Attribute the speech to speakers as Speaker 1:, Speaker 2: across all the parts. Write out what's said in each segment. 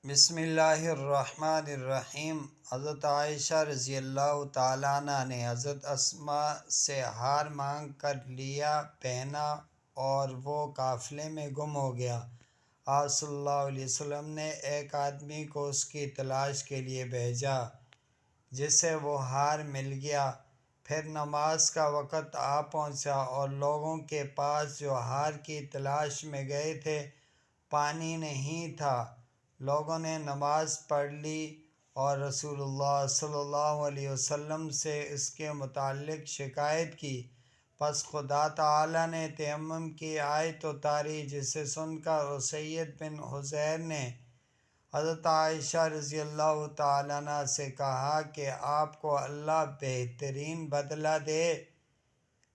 Speaker 1: بسم اللہ الرحمن الرحیم۔ حضرت عائشہ رضی اللہ تعالیٰ عنہ نے حضرت اسماء سے ہار مانگ کر لیا، پہنا اور وہ قافلے میں گم ہو گیا۔ آپ صلی اللہ علیہ وسلم نے ایک آدمی کو اس کی تلاش کے لیے بھیجا جسے وہ ہار مل گیا۔ پھر نماز کا وقت آ پہنچا اور لوگوں کے پاس جو ہار کی تلاش میں گئے تھے پانی نہیں تھا۔ لوگوں نے نماز پڑھ لی اور رسول اللہ صلی اللہ علیہ وسلم سے اس کے متعلق شکایت کی۔ پس خدا تعالیٰ نے تیمم کی آیت اتاری، جسے سن کر اسید بن حضیر نے حضرت عائشہ رضی اللہ تعالیٰ عنہ سے کہا کہ آپ کو اللہ بہترین بدلہ دے۔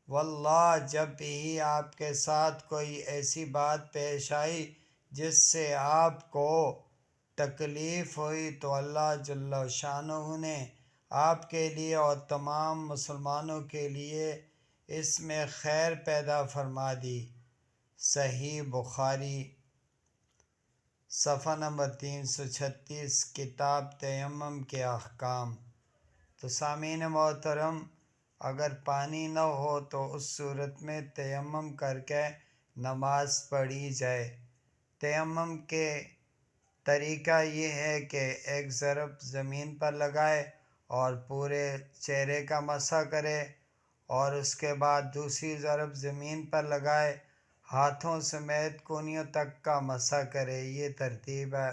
Speaker 1: واللہ جب بھی آپ کے ساتھ کوئی ایسی بات پیش آئی جس سے آپ کو تکلیف ہوئی تو اللہ جل شانہ نے آپ کے لیے اور تمام مسلمانوں کے لیے اس میں خیر پیدا فرما دی۔ صحیح بخاری، صفحہ نمبر 336، کتاب تیمم کے احکام۔ تو سامعین محترم، اگر پانی نہ ہو تو اس صورت میں تیمم کر کے نماز پڑھی جائے۔ تیمم کے طریقہ یہ ہے کہ ایک ضرب زمین پر لگائے اور پورے چہرے کا مسح کرے، اور اس کے بعد دوسری ضرب زمین پر لگائے، ہاتھوں سمیت کونیوں تک کا مسح کرے۔ یہ ترتیب ہے۔